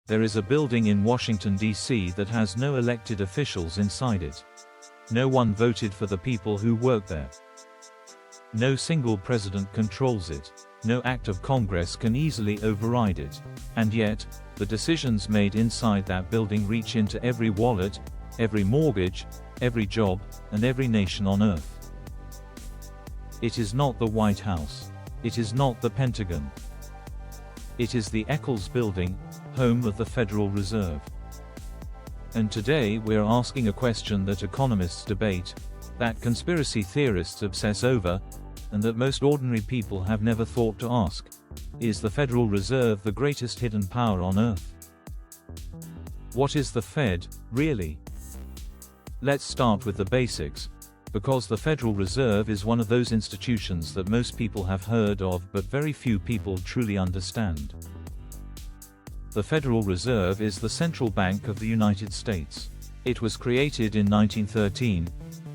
There is a building in Washington, D.C. that has no elected officials inside it. No one voted for the people who work there. No single president controls it. No act of Congress can easily override it. And yet, the decisions made inside that building reach into every wallet, every mortgage, every job, and every nation on earth. It is not the White House. It is not the Pentagon. It is the Eccles building, home of the Federal Reserve. And today we're asking a question that economists debate, that conspiracy theorists obsess over, and that most ordinary people have never thought to ask. Is the Federal Reserve the greatest hidden power on earth? What is the Fed, really? Let's start with the basics, because the Federal Reserve is one of those institutions that most people have heard of but very few people truly understand. The Federal Reserve is the central bank of the United States. It was created in 1913,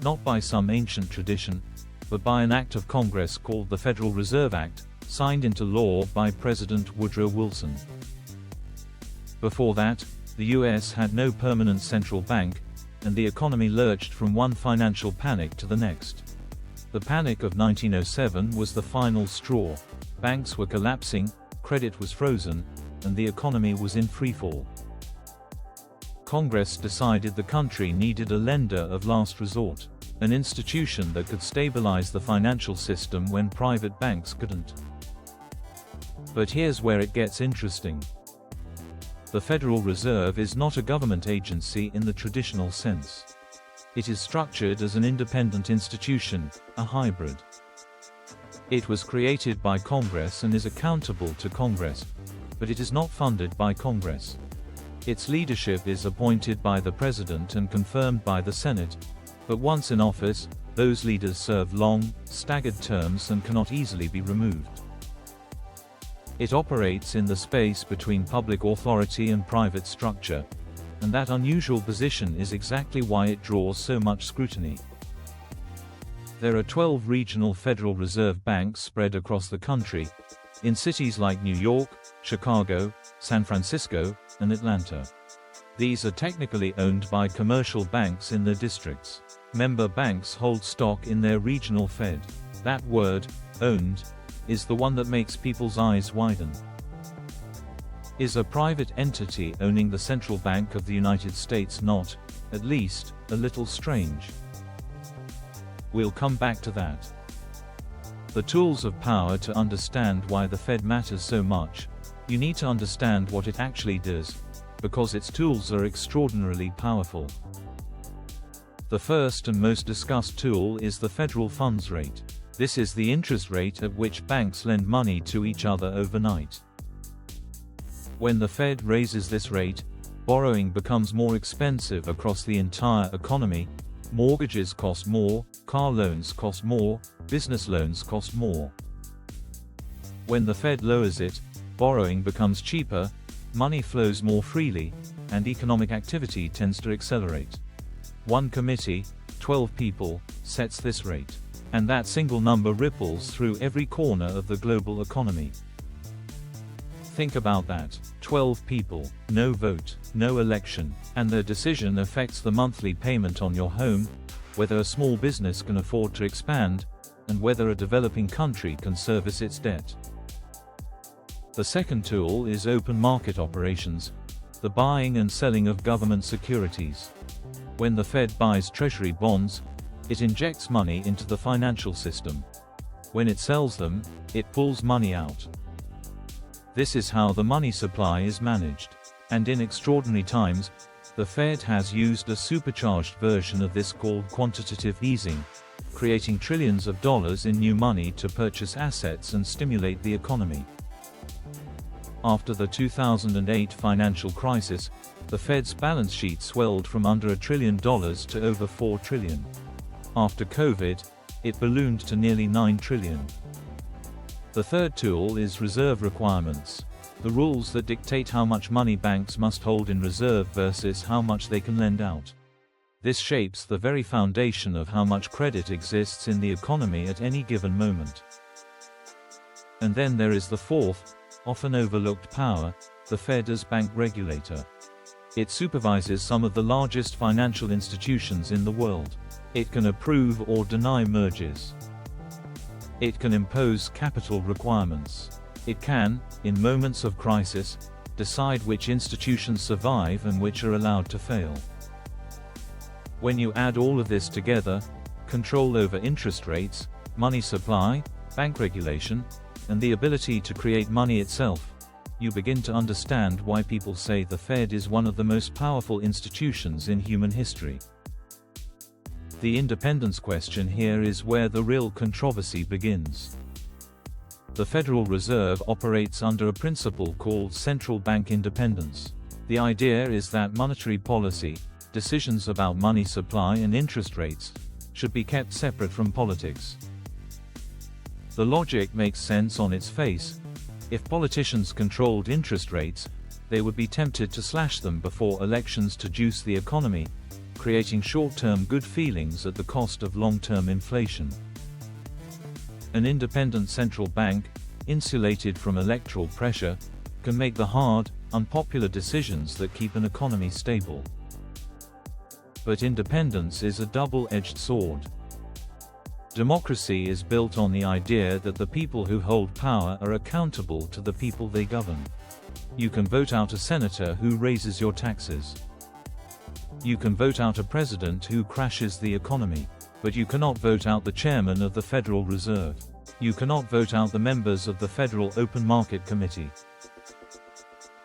not by some ancient tradition, but by an act of Congress called the Federal Reserve Act, signed into law by President Woodrow Wilson. Before that, the U.S. had no permanent central bank, and the economy lurched from one financial panic to the next. The panic of 1907 was the final straw. Banks were collapsing, credit was frozen, and the economy was in freefall. Congress decided the country needed a lender of last resort, an institution that could stabilize the financial system when private banks couldn't. But here's where it gets interesting. The Federal Reserve is not a government agency in the traditional sense. It is structured as an independent institution, a hybrid. It was created by Congress and is accountable to Congress, but it is not funded by Congress. Its leadership is appointed by the President and confirmed by the Senate, but once in office, those leaders serve long, staggered terms and cannot easily be removed. It operates in the space between public authority and private structure, and that unusual position is exactly why it draws so much scrutiny. There are 12 regional Federal Reserve banks spread across the country, in cities like New York, Chicago, San Francisco, and Atlanta. These are technically owned by commercial banks in their districts. Member banks hold stock in their regional Fed. That word, owned, is the one that makes people's eyes widen. Is a private entity owning the central bank of the United States not, at least, a little strange? We'll come back to that. The tools of power. To understand why the Fed matters so much, you need to understand what it actually does, because its tools are extraordinarily powerful. The first and most discussed tool is the federal funds rate. This is the interest rate at which banks lend money to each other overnight. When the Fed raises this rate, borrowing becomes more expensive across the entire economy. Mortgages cost more, car loans cost more, business loans cost more. When the Fed lowers it, borrowing becomes cheaper, money flows more freely, and economic activity tends to accelerate. One committee, 12 people, sets this rate. And that single number ripples through every corner of the global economy. Think about that. 12 people, no vote, no election, and their decision affects the monthly payment on your home, whether a small business can afford to expand, and whether a developing country can service its debt. The second tool is open market operations, the buying and selling of government securities. When the Fed buys treasury bonds, it injects money into the financial system. When it sells them, it pulls money out. This is how the money supply is managed. And in extraordinary times, the Fed has used a supercharged version of this called quantitative easing, creating trillions of dollars in new money to purchase assets and stimulate the economy. After the 2008 financial crisis, the Fed's balance sheet swelled from under $1 trillion to over $4 trillion. After COVID, it ballooned to nearly $9 trillion. The third tool is reserve requirements, the rules that dictate how much money banks must hold in reserve versus how much they can lend out. This shapes the very foundation of how much credit exists in the economy at any given moment. And then there is the fourth, often overlooked power, the Fed as bank regulator. It supervises some of the largest financial institutions in the world. It can approve or deny mergers. It can impose capital requirements. It can, in moments of crisis, decide which institutions survive and which are allowed to fail. When you add all of this together, control over interest rates, money supply, bank regulation, and the ability to create money itself, you begin to understand why people say the Fed is one of the most powerful institutions in human history. The independence question here is where the real controversy begins. The Federal Reserve operates under a principle called central bank independence. The idea is that monetary policy, decisions about money supply and interest rates, should be kept separate from politics. The logic makes sense on its face. If politicians controlled interest rates, they would be tempted to slash them before elections to juice the economy, creating short-term good feelings at the cost of long-term inflation. An independent central bank, insulated from electoral pressure, can make the hard, unpopular decisions that keep an economy stable. But independence is a double-edged sword. Democracy is built on the idea that the people who hold power are accountable to the people they govern. You can vote out a senator who raises your taxes. You can vote out a president who crashes the economy. But you cannot vote out the chairman of the Federal Reserve. You cannot vote out the members of the Federal Open Market Committee.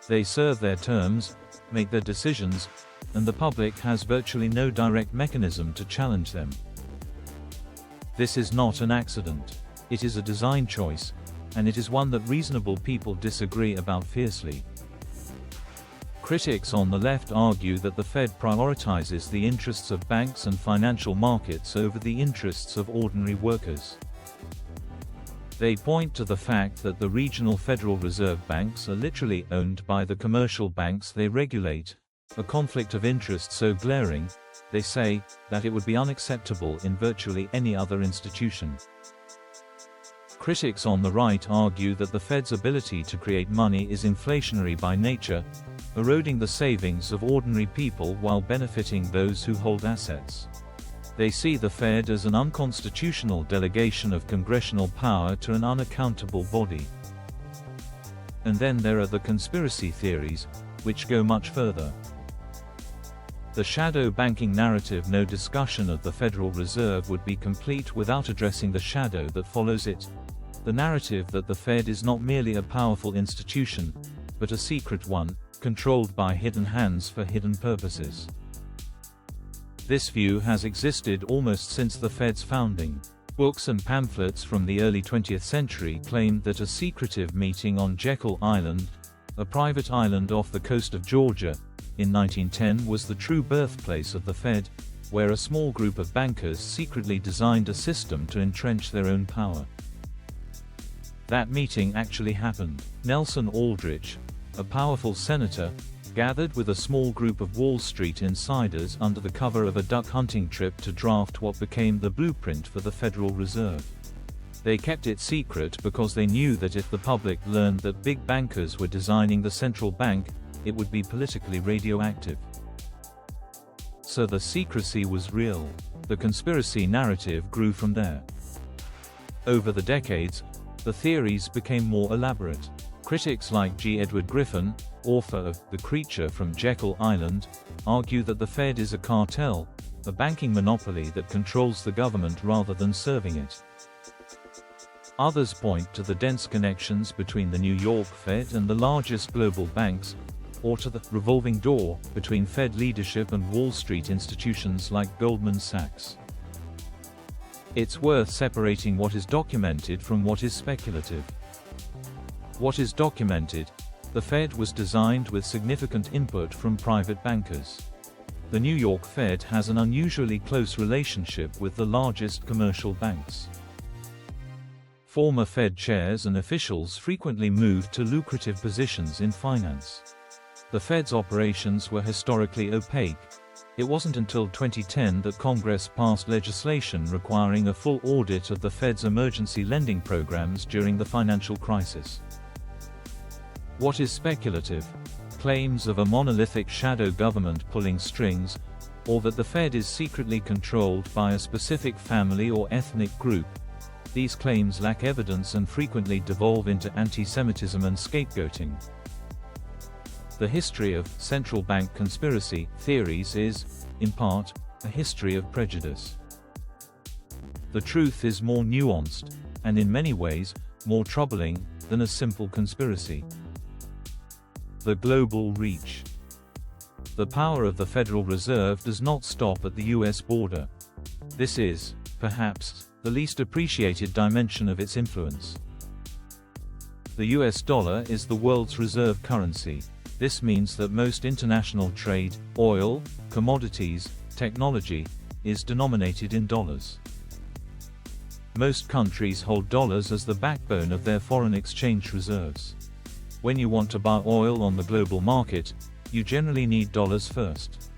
They serve their terms, make their decisions, and the public has virtually no direct mechanism to challenge them. This is not an accident. It is a design choice, and it is one that reasonable people disagree about fiercely. Critics on the left argue that the Fed prioritizes the interests of banks and financial markets over the interests of ordinary workers. They point to the fact that the regional Federal Reserve banks are literally owned by the commercial banks they regulate, a conflict of interest so glaring, they say, that it would be unacceptable in virtually any other institution. Critics on the right argue that the Fed's ability to create money is inflationary by nature, eroding the savings of ordinary people while benefiting those who hold assets. They see the Fed as an unconstitutional delegation of congressional power to an unaccountable body. And then there are the conspiracy theories, which go much further. The shadow banking narrative. No discussion of the Federal Reserve would be complete without addressing the shadow that follows it. The narrative that the Fed is not merely a powerful institution, but a secret one, controlled by hidden hands for hidden purposes. This view has existed almost since the Fed's founding. Books and pamphlets from the early 20th century claimed that a secretive meeting on Jekyll Island, a private island off the coast of Georgia, in 1910 was the true birthplace of the Fed, where a small group of bankers secretly designed a system to entrench their own power. That meeting actually happened. Nelson Aldrich, a powerful senator, gathered with a small group of Wall Street insiders under the cover of a duck hunting trip to draft what became the blueprint for the Federal Reserve. They kept it secret because they knew that if the public learned that big bankers were designing the central bank, it would be politically radioactive. So the secrecy was real. The conspiracy narrative grew from there. Over the decades, the theories became more elaborate. Critics like G. Edward Griffin, author of The Creature from Jekyll Island, argue that the Fed is a cartel, a banking monopoly that controls the government rather than serving it. Others point to the dense connections between the New York Fed and the largest global banks, or to the revolving door between Fed leadership and Wall Street institutions like Goldman Sachs. It's worth separating what is documented from what is speculative. What is documented? The Fed was designed with significant input from private bankers. The New York Fed has an unusually close relationship with the largest commercial banks. Former Fed chairs and officials frequently moved to lucrative positions in finance. The Fed's operations were historically opaque. It wasn't until 2010 that Congress passed legislation requiring a full audit of the Fed's emergency lending programs during the financial crisis. What is speculative? Claims of a monolithic shadow government pulling strings, or that the Fed is secretly controlled by a specific family or ethnic group. These claims lack evidence and frequently devolve into anti-Semitism and scapegoating. The history of central bank conspiracy theories is, in part, a history of prejudice. The truth is more nuanced, and in many ways, more troubling, than a simple conspiracy. The global reach. The power of the Federal Reserve does not stop at the US border. This is, perhaps, the least appreciated dimension of its influence. The US dollar is the world's reserve currency. This means that most international trade, oil, commodities, technology, is denominated in dollars. Most countries hold dollars as the backbone of their foreign exchange reserves. When you want to buy oil on the global market, you generally need dollars first.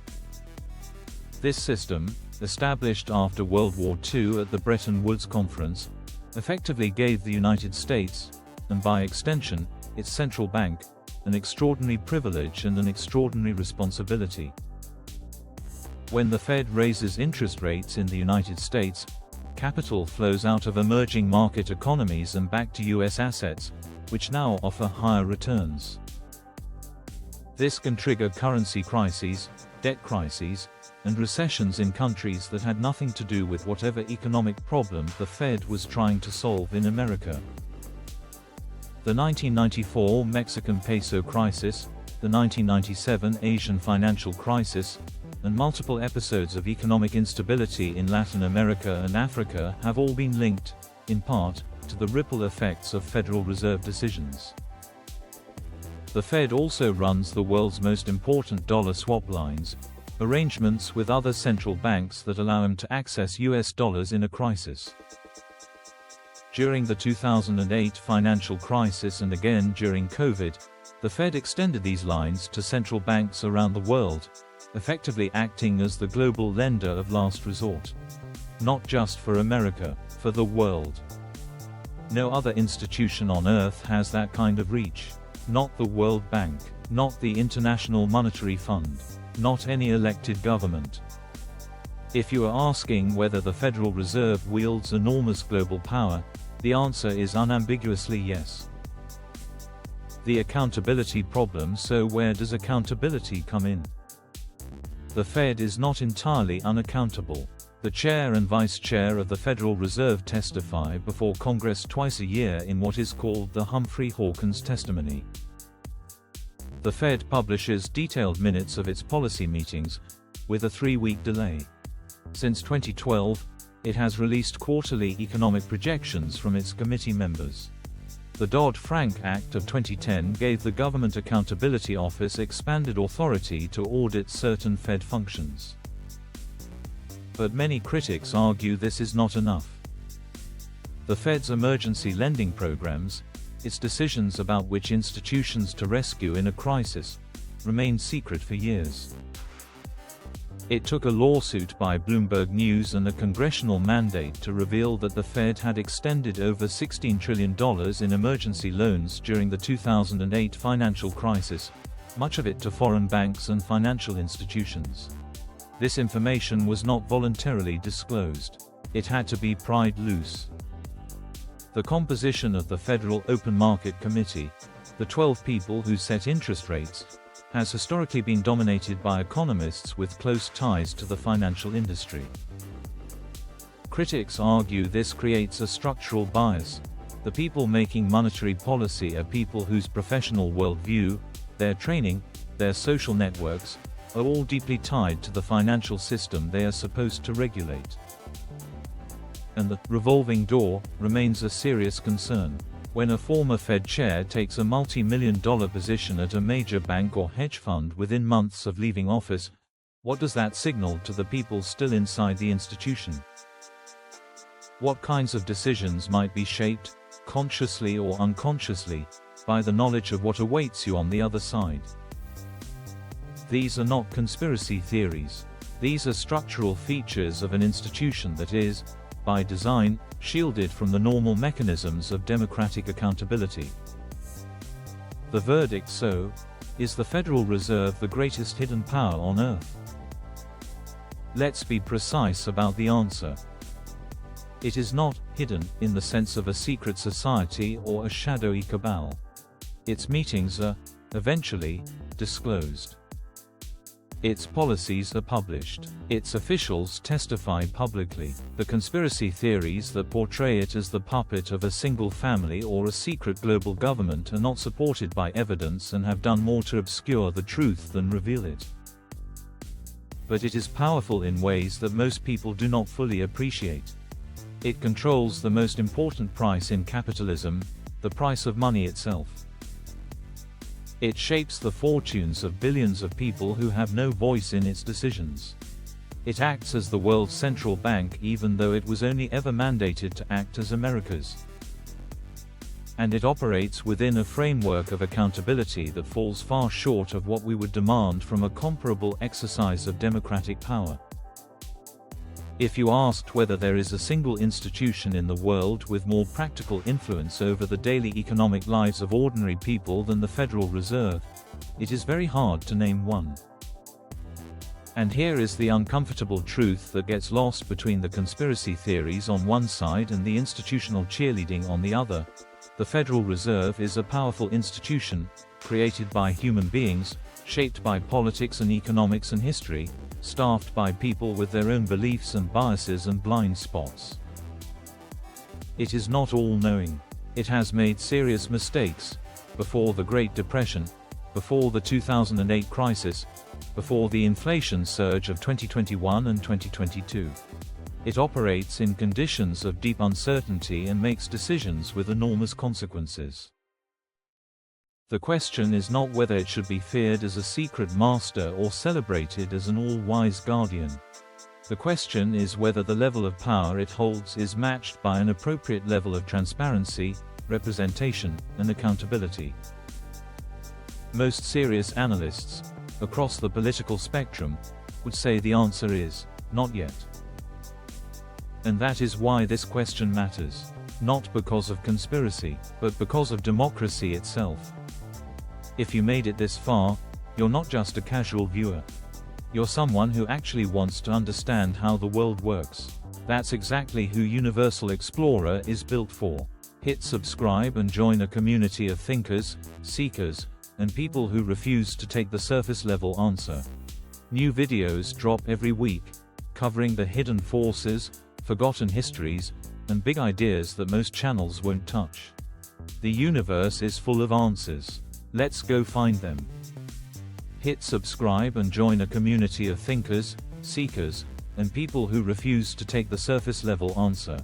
This system, established after World War II at the Bretton Woods Conference, effectively gave the United States, and by extension, its central bank, an extraordinary privilege and an extraordinary responsibility. When the Fed raises interest rates in the United States, capital flows out of emerging market economies and back to US assets, which now offer higher returns. This can trigger currency crises, debt crises, and recessions in countries that had nothing to do with whatever economic problem the Fed was trying to solve in America. The 1994 Mexican peso crisis, the 1997 Asian financial crisis, and multiple episodes of economic instability in Latin America and Africa have all been linked, in part, to the ripple effects of Federal Reserve decisions. The Fed also runs the world's most important dollar swap lines, arrangements with other central banks that allow them to access US dollars in a crisis. During the 2008 financial crisis and again during COVID, the Fed extended these lines to central banks around the world, effectively acting as the global lender of last resort. Not just for America, for the world. No other institution on Earth has that kind of reach. Not the World Bank, not the International Monetary Fund, not any elected government. If you are asking whether the Federal Reserve wields enormous global power, the answer is unambiguously yes. The accountability problem. So where does accountability come in? The Fed is not entirely unaccountable. The chair and vice chair of the Federal Reserve testify before Congress twice a year in what is called the Humphrey-Hawkins testimony. The Fed publishes detailed minutes of its policy meetings, with a 3-week delay. Since 2012, it has released quarterly economic projections from its committee members. The Dodd-Frank Act of 2010 gave the Government Accountability Office expanded authority to audit certain Fed functions. But many critics argue this is not enough. The Fed's emergency lending programs, its decisions about which institutions to rescue in a crisis, remained secret for years. It took a lawsuit by Bloomberg News and a congressional mandate to reveal that the Fed had extended over $16 trillion in emergency loans during the 2008 financial crisis, much of it to foreign banks and financial institutions. This information was not voluntarily disclosed. It had to be pried loose. The composition of the Federal Open Market Committee, the 12 people who set interest rates, has historically been dominated by economists with close ties to the financial industry. Critics argue this creates a structural bias. The people making monetary policy are people whose professional worldview, their training, their social networks, are all deeply tied to the financial system they are supposed to regulate. And the revolving door remains a serious concern. When a former Fed chair takes a multi-million-dollar position at a major bank or hedge fund within months of leaving office, what does that signal to the people still inside the institution? What kinds of decisions might be shaped, consciously or unconsciously, by the knowledge of what awaits you on the other side? These are not conspiracy theories. These are structural features of an institution that is, by design, shielded from the normal mechanisms of democratic accountability. The verdict so, is the Federal Reserve the greatest hidden power on Earth? Let's be precise about the answer. It is not hidden in the sense of a secret society or a shadowy cabal. Its meetings are, eventually, disclosed. Its policies are published. Its officials testify publicly. The conspiracy theories that portray it as the puppet of a single family or a secret global government are not supported by evidence and have done more to obscure the truth than reveal it. But it is powerful in ways that most people do not fully appreciate. It controls the most important price in capitalism, the price of money itself. It shapes the fortunes of billions of people who have no voice in its decisions. It acts as the world's central bank even though it was only ever mandated to act as America's. And it operates within a framework of accountability that falls far short of what we would demand from a comparable exercise of democratic power. If you asked whether there is a single institution in the world with more practical influence over the daily economic lives of ordinary people than the Federal Reserve, it is very hard to name one. And here is the uncomfortable truth that gets lost between the conspiracy theories on one side and the institutional cheerleading on the other. The Federal Reserve is a powerful institution, created by human beings, shaped by politics and economics and history, staffed by people with their own beliefs and biases and blind spots. It is not all-knowing. It has made serious mistakes, before the Great Depression, before the 2008 crisis, before the inflation surge of 2021 and 2022. It operates in conditions of deep uncertainty and makes decisions with enormous consequences. The question is not whether it should be feared as a secret master or celebrated as an all-wise guardian. The question is whether the level of power it holds is matched by an appropriate level of transparency, representation, and accountability. Most serious analysts, across the political spectrum, would say the answer is, not yet. And that is why this question matters, not because of conspiracy, but because of democracy itself. If you made it this far, you're not just a casual viewer. You're someone who actually wants to understand how the world works. That's exactly who Universal Explorer is built for. Hit subscribe and join a community of thinkers, seekers, and people who refuse to take the surface-level answer. New videos drop every week, covering the hidden forces, forgotten histories, and big ideas that most channels won't touch. The universe is full of answers. Let's go find them. Hit subscribe and join a community of thinkers, seekers, and people who refuse to take the surface-level answer.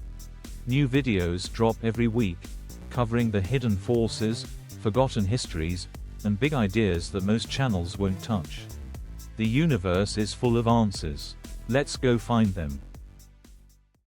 New videos drop every week, covering the hidden forces, forgotten histories, and big ideas that most channels won't touch. The universe is full of answers. Let's go find them.